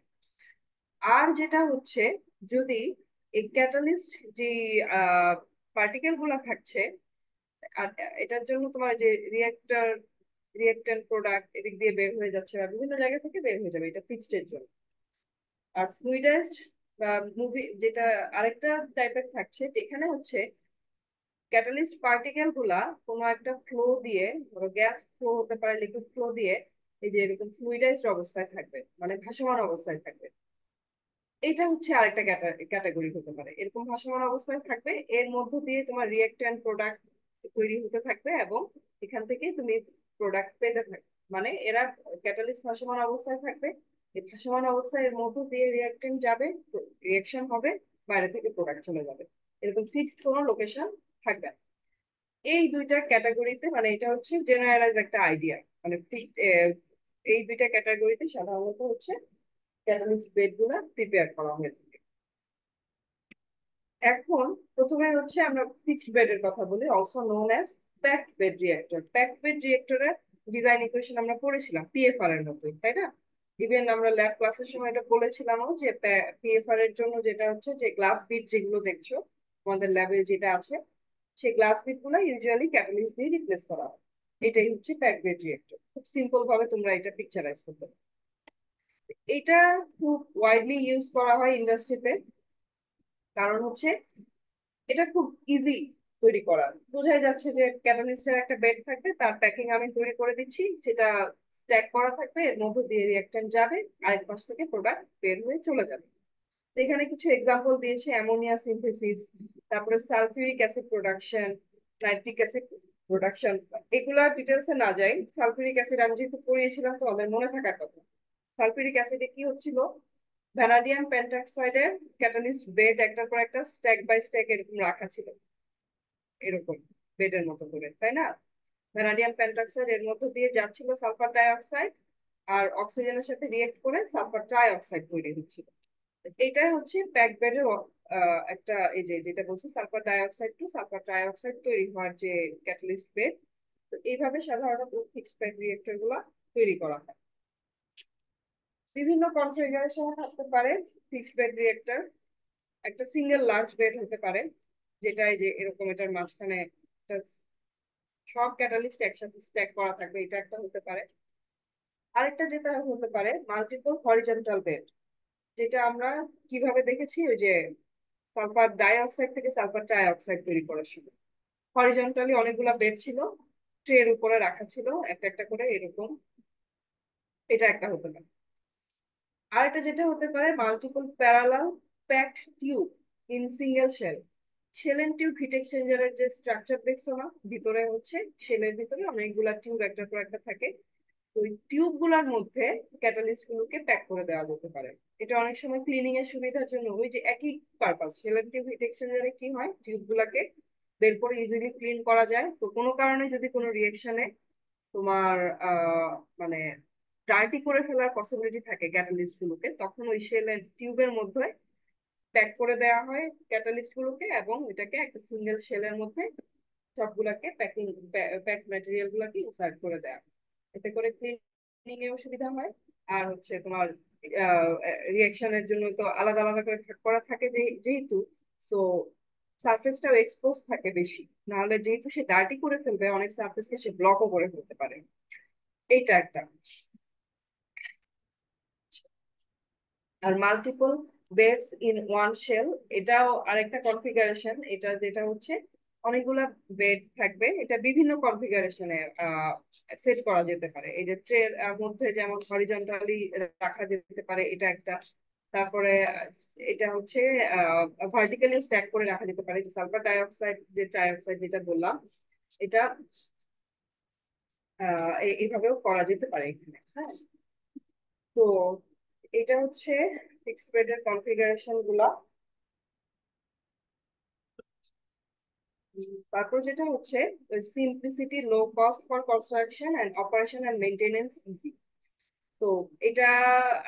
আর যেটা হচ্ছে যদি এই ক্যাটালিস্ট যে পার্টিকেল গুলা থাকছে, আর এটার জন্য তোমার যে রিয়েক্ট্যান্ট প্রোডাক্ট এদিক দিয়ে বের হয়ে যাচ্ছে বা বিভিন্ন জায়গা থেকে বের হয়ে যাবে, এটা ফিক্সড এর জন্য। আর ফ্লুইডাইজড বা মুভি যেটা আরেকটা টাইপের থাকছে, যেখানে হচ্ছে ক্যাটালিস্ট পার্টিকেল গুলা কোনো একটা ফ্লো দিয়ে, ধরো গ্যাস ফ্লো হতে পারে, লিকুইড ফ্লো দিয়ে এই যে এরকম ফ্লুইডাইজড অবস্থায় থাকবে, মানে ভাসমান অবস্থায় থাকবে। এটা হচ্ছে আরেকটা ক্যাটাগরি হতে পারে, এরকম ভাসমান অবস্থায় থাকবে, এর মধ্য দিয়ে তোমার রিয়েক্ট্যান্ট প্রোডাক্ট তৈরি হতে থাকবে এবং এখান থেকে তুমি প্রোডাক্ট পেতে থাকবে। মানে এরা ক্যাটালিস্ট ভাসমান অবস্থায় থাকবে, এই ভাসমান অবস্থায় এর মধ্য দিয়ে রিয়েক্ট্যান্ট যাবে, রিয়েকশন হবে, বাইরে থেকে প্রোডাক্ট চলে যাবে। এরকম ফিক্সড কোনো লোকেশন থাকবে না। এই দুইটা ক্যাটাগরিতে, মানে এটা হচ্ছে জেনারেলাইজ একটা আইডিয়া, মানে এই দুইটা ক্যাটাগরিতে সাধারণত হচ্ছে ক্যাটালিস্ট বেড গুলা প্রিপেয়ার করা হয়ে থাকে। এখন প্রথমে হচ্ছে আমরা ফিক্সড বেড এর কথা বলি, also known as packed bed reactor. Packed bed রিয়েক্টরের ডিজাইন ইকুয়েশন আমরা পড়েছিলাম পিএফআর এর মতোই, তাই না? ইভেন আমরা ল্যাব ক্লাসের সময় এটা বলেছিলামও যে পিএফআর এর জন্য যেটা হচ্ছে যে গ্লাস বিট যেগুলো দেখছো আমাদের ল্যাবে যেটা আছে, সেই গ্লাস বিট গুলো ইউজুয়ালি ক্যাটালিস্ট দিয়ে রিপ্লেস করা হয়। এটাই হচ্ছে প্যাকড বেড রিয়েক্টর। খুব সিম্পল ভাবে তোমরা এটা পিকচারাইজ করতে পারো। এটা খুব ওয়াইডলি ইউজ করা হয় ইন্ডাস্ট্রিতে, কারণ হচ্ছে এটা খুব ইজি তৈরি করা। বোঝাই যাচ্ছে যে ক্যাটালিস্টের একটা বেড থাকবে, তার প্যাকিং আমি তৈরি করে দিচ্ছি, সেটা স্ট্যাক করা থাকবে, এর মধ্যে দিয়ে রিঅ্যাকট্যান্ট যাবে, আরেক পাশ থেকে প্রোডাক্ট বের হয়ে চলে যাবে। তো এখানে কিছু এক্সাম্পল দিয়েছে, অ্যামোনিয়া সিনথেসিস, তারপরে sulphuric acid production, nitric acid production. এগুলা ডিটেলসে না যাই, সালফিউরিক অ্যাসিড আমি যেহেতু পড়িয়েছিলাম তো আমাদের মনে থাকার কথা। সালফিউরিক অ্যাসিডে কি হচ্ছিল, ভ্যানাডিয়াম পেন্টঅক্সাইডের ক্যাটালিস্ট বেড একটার পর একটা স্ট্যাক বাই স্ট্যাক এরকম রাখা ছিল, এরকম বেডের মতো করে, তাই না? ভ্যানাডিয়াম পেন্টঅক্সাইড এর মধ্য দিয়ে যাচ্ছিল সালফার ডাই অক্সাইড, আর অক্সিজেনের সাথে রিয়েক্ট করে সালফার ট্রাই অক্সাইড তৈরি হচ্ছিল। এটাই হচ্ছে প্যাক বেডের একটা, এই যে যেটা বলছি sulphur dioxide to sulphur trioxide তৈরি হওয়ার যে ক্যাটালিস্ট বেড। তো এইভাবে সাধারণত ফিক্সড প্যাক রিয়েক্টর গুলা তৈরি করা হয়। বিভিন্ন কনফিগারেশন থাকতে পারে ফিক্সড বেড রিয়েক্টর। একটা সিঙ্গেল লার্জ বেড হতে পারে, যেটা এই যে এরকম এটার মাঝখানে একটা সব ক্যাটালিস্ট একসাথে স্ট্যাক করা থাকবে, এটা একটা হতে পারে। আরেকটা যেটা হতে পারে মাল্টিপল হরিজন্টাল বেড, যেটা আমরা কিভাবে দেখেছি ওই যে সালফার ডাই অক্সাইড থেকে সালফার ট্রাই অক্সাইড তৈরি করার সময় হরিজন্টালি অনেকগুলা বেড ছিল, ট্রের উপরে রাখা ছিল একটা একটা করে এরকম। এটা একটা হতে পারে। আরেকটা যেটা হতে পারে multiple parallel packed tube in single shell. Shell and tube heat এক্সচেঞ্জারের যে স্ট্রাকচার দেখছো না, ভিতরে হচ্ছে শেলের ভিতরে অনেকগুলা টিউব একটার পর একটা থাকে, ওই টিউব গুলার মধ্যে ক্যাটালিস্ট গুলোকে প্যাক করে দেওয়া যেতে পারে। এটা অনেক সময় ক্লিনিং এর সুবিধার জন্য, ওই যে একই purpose, shell and tube heat এক্সচেঞ্জারে কি হয়, টিউব গুলাকে বের করে ইজিলি ক্লিন করা যায়। তো কোনো কারণে যদি কোনো রিয়েকশনে তোমার মানে ডার্টি করে ফেলার পসিবিলিটি থাকে ক্যাটালিস্ট গুলোকে, তখন ওই শেলের টিউবের মধ্যে প্যাক করে দেওয়া হয় ক্যাটালিস্ট গুলোকে, এবং এটাকে একটা সিঙ্গেল শেলের মধ্যে সবগুলাকে প্যাক ম্যাটেরিয়াল গুলাকে ইনসার্ট করে দেওয়া হয়। এতে করে ক্লিনিং এও সুবিধা হয়, আর হচ্ছে তোমার রিয়াকশনের জন্য তো আলাদা আলাদা করে ভাগ করা থাকে যেহেতু, সো সারফেসটাও এক্সপোজ থাকে বেশি, নাহলে যেহেতু সে ডার্টি করে ফেলবে অনেক সারফেসকে সে ব্লকও করে ফেলতে পারে। এইটা একটা। আর multiple beds in one shell, এটাও আরেকটা কনফিগারেশন। এটা যেটা হচ্ছে অনেকগুলা বেড থাকবে, এটা বিভিন্ন কনফিগারেশনে সেট করা যেতে পারে। এই যে ট্রের মধ্যে যেমন হরিজন্টালি রাখা যেতে পারে, এটা একটা। তারপরে এটা হচ্ছে ভার্টিক্যালি স্ট্যাক করে রাখা যেতে পারে, যে সালফার ডাইঅক্সাইড যে ট্রাইঅক্সাইড যেটা বললাম, এটা এইভাবেও করা যেতে পারে এখানে, হ্যাঁ। তো এটা হচ্ছে ফিক্সড বেডের কনফিগারেশন গুলা। তারপর যেটা হচ্ছে simplicity, low cost for construction and operation and maintenance easy. তো এটা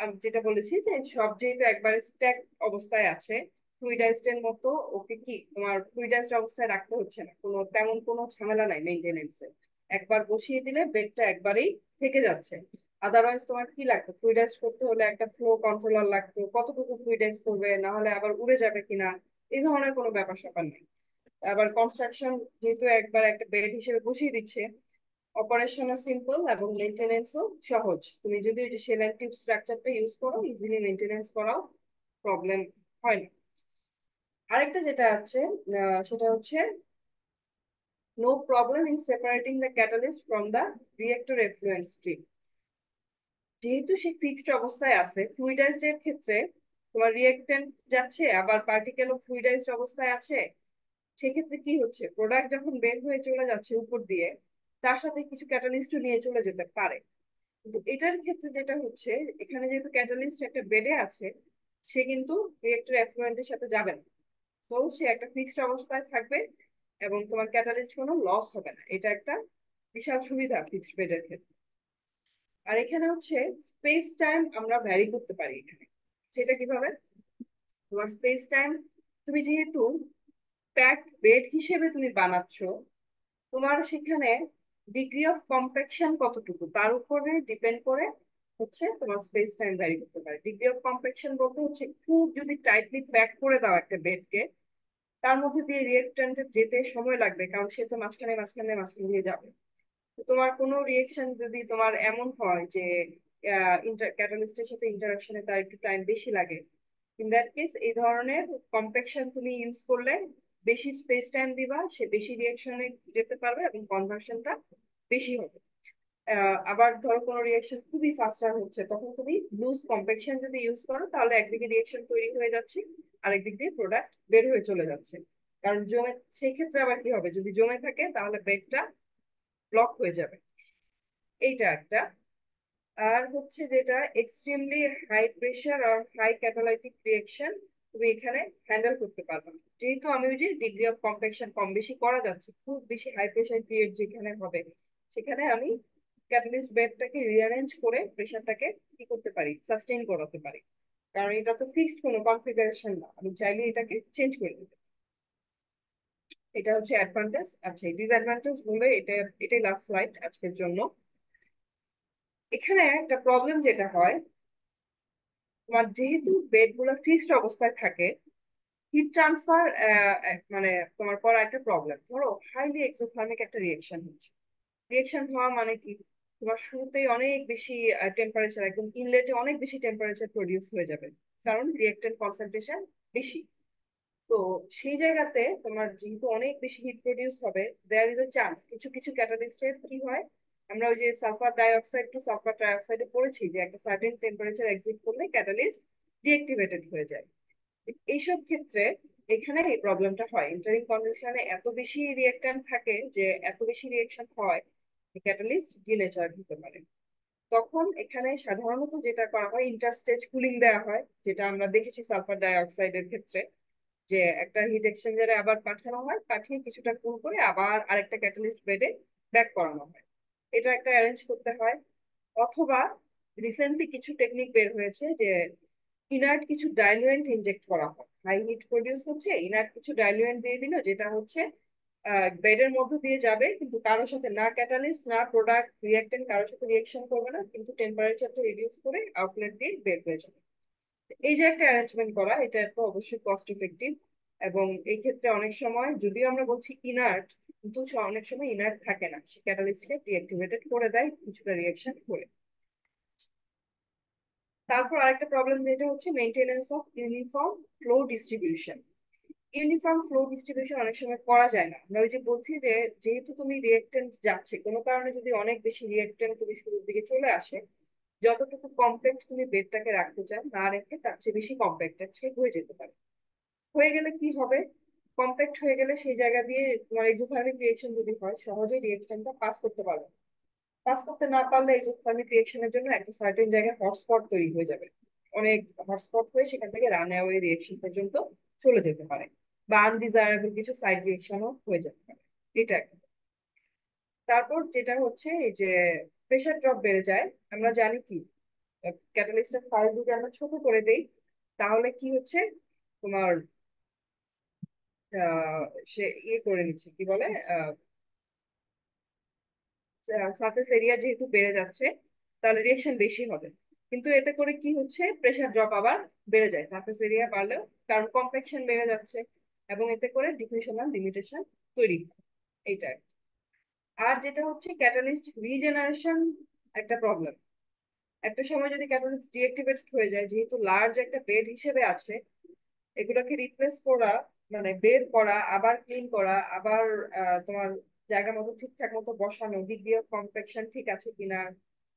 আমি যেটা বলেছি যে সব যেহেতু একবারে স্ট্যাক অবস্থায় আছে ফ্লুইডাইজড এর মতো, ওকে কি তোমার ফ্লুইডাইজড অবস্থায় রাখতে হচ্ছে না, কোনো তেমন কোনো ঝামেলা নাই মেইনটেনেন্সে। একবার বসিয়ে দিলে বেডটা একবারেই থেকে যাচ্ছে। আদারওয়াইজ তোমার কি লাগতো, ফ্লুইডাইজ করতে হলে একটা ফ্লো কন্ট্রোলার লাগতো, কতটুকু ফ্লুইডাইজ করবে, না হলে আবার উড়ে যাবে কিনা, এই ধরনের কোনো ব্যাপার স্যাপার নেই। আবার কনস্ট্রাকশন যেহেতু একবার একটা বেড হিসেবে বসিয়ে দিচ্ছে, অপারেশনও সিম্পল এবং মেনটেনেন্সও সহজ। তুমি যদি ওই যে শেল এন্ড টিউব স্ট্রাকচারটা ইউজ করো, ইজিলি মেনটেনেন্স করাও প্রবলেম হয় না। আরেকটা যেটা আছে সেটা হচ্ছে no problem in separating the catalyst from the reactor effluent stream. যেহেতু সে ফিক্সড অবস্থায় আছে, ফ্লুইডাইজড এর ক্ষেত্রে তোমার রিয়েক্টেন্ট যাচ্ছে আবার পার্টিকেলও ফ্লুইডাইজড অবস্থায় আছে, সেক্ষেত্রে কি হচ্ছে, প্রোডাক্ট যখন বের হয়ে চলে যাচ্ছে উপর দিয়ে, তার সাথে কিছু ক্যাটালিস্টও নিয়ে চলে যেতে পারে। কিন্তু এটার ক্ষেত্রে যেটা হচ্ছে, এখানে যেহেতু ক্যাটালিস্ট একটা বেডে আছে, সে কিন্তু রিয়েক্টর এফ্লুয়েন্টের সাথে যাবে না। তো সে একটা ফিক্সড অবস্থায় থাকবে এবং তোমার ক্যাটালিস্ট কোনো লস হবে না। এটা একটা বিশাল সুবিধা ফিক্সড বেডের ক্ষেত্রে। আর এখানে হচ্ছে স্পেস টাইম আমরা ভ্যারি করতে পারি এখানে। সেটা কিভাবে, তোমার স্পেস টাইম, তুমি যেহেতু প্যাক বেড হিসেবে তুমি বানাচ্ছ, তোমার সেখানে ডিগ্রি অফ কম্প্যাকশন কতটুকু তার উপরে ডিপেন্ড করে হচ্ছে তোমার স্পেস টাইম ভ্যারি করতে পারে। ডিগ্রি অফ কম্প্যাকশন বলতে হচ্ছে খুব যদি টাইটলি প্যাক করে দাও একটা বেডকে, তার মধ্যে দিয়ে রিয়েক্ট্যান্টের যেতে সময় লাগবে, কারণ সে তো মাঝখানে মাঝখানে মাঝখানে দিয়ে যাবে। তো তোমার কোনো রিয়েকশন যদি তোমার এমন হয় যে ক্যাটালিস্টের সাথে ইন্টারাকশনে তার একটু টাইম বেশি লাগে, ইন দ্যাট কেস এই ধরনের কম্প্যাকশন তুমি ইউজ করলে বেশি স্পেস টাইম দিবা, সে বেশি রিয়েকশনে যেতে পারবে এবং কনভার্সনটা বেশি হবে। আবার ধরো কোনো রিয়েকশন খুবই ফাস্টার হচ্ছে, তখন তুমি লুজ কম্প্যাকশন যদি ইউজ করো, তাহলে একদিকে রিয়েকশন তৈরি হয়ে যাচ্ছে, আরেকদিক দিয়ে প্রোডাক্ট বের হয়ে চলে যাচ্ছে। কারণ জমে, সেই ক্ষেত্রে আবার কি হবে, যদি জমে থাকে তাহলে বেডটা ব্লক হয়ে যাবে। এইটা একটা। আর হচ্ছে যেটা এক্সট্রিমলি হাই প্রেশার আর হাই ক্যাটালাইটিক রিয়েকশন তুমি এখানে হ্যান্ডেল করতে পারবে না। যেহেতু আমি ওই যে ডিগ্রি অফ কম্প্যাকশন কম বেশি করা যাচ্ছে, খুব বেশি হাই প্রেশার পিরিয়ড যেখানে হবে, সেখানে আমি ক্যাটালিস্ট বেডটাকে রিঅ্যারেঞ্জ করে প্রেশারটাকে কি করতে পারি, সাস্টেইন করাতে পারি। কারণ এটা তো ফিক্সড কোনো কনফিগারেশন না, আমি চাইলে এটাকে চেঞ্জ করে দিতে পারি। এটা হচ্ছে অ্যাডভান্টেজ। আচ্ছা, ডিসঅ্যাডভান্টেজ বলে এটা, এটাই লাস্ট স্লাইড আজকের জন্য। এখানে একটা প্রবলেম যেটা হয়, তোমার যেহেতু বেড গুলো ফিক্সড অবস্থায় থাকে, হিট ট্রান্সফার মানে তোমার করা একটা প্রবলেম। ধরো হাইলি এক্সোথার্মিক একটা রিয়েকশন হচ্ছে, রিয়েকশন হওয়া মানে কি, তোমার শুরুতেই অনেক বেশি টেম্পারেচার, একদম ইনলেটে অনেক বেশি টেম্পারেচার প্রডিউস হয়ে যাবে, কারণ রিয়েক্টেন্ট কনসেন্ট্রেশন বেশি। তো সেই জায়গাতে তোমার যেহেতু অনেক বেশি হিট প্রডিউস হবে, দেয়ার ইজ এ চান্স কিছু কিছু ক্যাটালিস্টের কি হয়, আমরা ওই যে সালফার ডাইঅক্সাইড টু সালফার ডাইঅক্সাইডে পড়েছি যে একটা সার্টেন টেম্পারেচার এক্সিট করলে ক্যাটালিস্ট ডিঅ্যাক্টিভেটেড হয়ে যায়। এইসব ক্ষেত্রে এখানে এই প্রবলেমটা হয়, ইন্টারিং কন্ডিশনে এত বেশি রিয়েক্ট্যান্ট থাকে যে এত বেশি রিয়েকশন হয়, ক্যাটালিস্ট ডিনেচার হতে পারে। তখন এখানে সাধারণত যেটা করা হয়, ইন্টারস্টেজ কুলিং দেওয়া হয়, যেটা আমরা দেখেছি সালফার ডাইঅক্সাইডের ক্ষেত্রে, যে একটা হিট এক্সচেঞ্জারে আবার পাঠানো হয়, পাঠিয়ে কিছুটা কুল করে আবার আরেকটা ক্যাটালিস্ট বেডে ব্যাক করানো হয়। এটা একটা অ্যারেঞ্জ করতে হয়। অথবা রিসেন্টলি কিছু টেকনিক বের হয়েছে যে ইনার্ট কিছু ডাইলুয়েন্ট ইনজেক্ট করা হয়, হাই হিট প্রডিউস হচ্ছে, ইনার্ট কিছু ডাইলুয়েন্ট দিয়ে দিল, যেটা হচ্ছে বেডের মধ্য দিয়ে যাবে, কিন্তু কারোর সাথে না ক্যাটালিস্ট না প্রোডাক্ট রিয়াক্টেন্ট কারোর সাথে রিয়াকশন করবে না, কিন্তু টেম্পারেচারটা রিডিউস করে আউটলেট দিয়ে বের হয়ে যাবে। এই যে একটা অ্যারেঞ্জমেন্ট করা, এটা তো অবশ্যই কস্ট ইফেক্টিভ। এবং এই ক্ষেত্রে অনেক সময় যদিও আমরা বলছি ইনার্ট, কিন্তু অনেক সময় ইনার্ট থাকে না, সে ক্যাটালিস্টকে ডিঅ্যাক্টিভেটেড করে দেয় কিছুটা রিয়াকশন করে। তারপর আরেকটা প্রবলেম যেটা হচ্ছে maintenance of uniform flow distribution. Uniform flow distribution অনেক সময় করা যায় না। আমরা ওই যে বলছি যে যেহেতু তুমি রিয়েক্টেন্ট যাচ্ছে, কোনো কারণে যদি অনেক বেশি রিয়েক্টেন্ট তুমি শুরুর দিকে চলে আসে, যতটুকু কম্প্যাক্ট তুমি বেডটাকে রাখতে চান না রেখে তার চেয়ে বেশি কম্প্যাক্টেড সে হয়ে যেতে পারে। হয়ে গেলে কি হবে, কম্প্যাক্ট হয়ে গেলে সেই জায়গা দিয়ে তোমার এক্সোথার্মিক রিয়েকশন যদি হয়, সহজেই রিয়েকশনটা পাস করতে পারবে। পাস করতে না পারলে এক্সোথার্মিক রিয়েকশনের জন্য একটা সার্টেন জায়গায় হটস্পট তৈরি হয়ে যাবে, অনেক হটস্পট হয়ে সেখান থেকে রান অ্যাওয়ে রিয়েকশন পর্যন্ত চলে যেতে পারে, বা আনডিজায়ারেবল কিছু সাইড রিয়েকশনও হয়ে যেতে পারে। এটা একটা। তারপর যেটা হচ্ছে এই যে প্রেশার ড্রপ বেড়ে যায়। আমরা জানি কি, ক্যাটালিস্টের ফাইল যদি আমরা ছোট করে দেই, তাহলে কি হচ্ছে, তোমার আহ সে ইয়ে করে নিচ্ছে, কি বলে, সারফেস এরিয়া যেহেতু বেড়ে যাচ্ছে, তাহলে রিয়েকশন বেশি হবে। কিন্তু এতে করে কি হচ্ছে, প্রেসার ড্রপ আবার বেড়ে যায় সারফেস এরিয়া বাড়লেও, কারণ কম্প্যাকশন বেড়ে যাচ্ছে। এবং এতে করে ডিফিউশনাল লিমিটেশন তৈরি হয়। এইটা। আর যেটা হচ্ছে ক্যাটালিস্ট রিজেনারেশন একটা প্রবলেম। একটা সময় যদি ক্যাটালিস্ট ডিঅ্যাক্টিভেটেড হয়ে যায়, যেহেতু লার্জ একটা বেড হিসেবে আছে, এগুলোকে রিপ্লেস করা, মানে বের করা, আবার ক্লিন করা, আবার তোমার জায়গা মতো ঠিকঠাক মতো বসানো, ডিগ্রি অফ কমপ্লেকশন ঠিক আছে কিনা,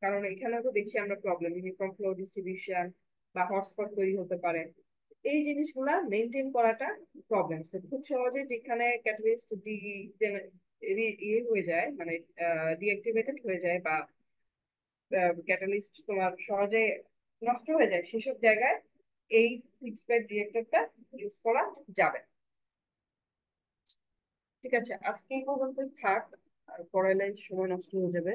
কারণ এখানেও তো দেখছি আমরা প্রবলেম, ইউনিফর্ম ফ্লো ডিস্ট্রিবিউশন বা হটস্পট তৈরি হতে পারে। এই জিনিসগুলা মেনটেন করাটা প্রবলেম। খুব সহজে যেখানে ক্যাটালিস্ট ইয়ে হয়ে যায়, মানে ডিঅ্যাক্টিভেটেড হয়ে যায় বা ক্যাটালিস্ট তোমার সহজে নষ্ট হয়ে যায়, সেসব জায়গায় এই ফিক্সড বেড রিয়েক্টরটা ইউজ করা যাবে। ঠিক আছে, আজকে এই পর্যন্তই থাক, আর পড়াইলে সময় নষ্ট হয়ে যাবে।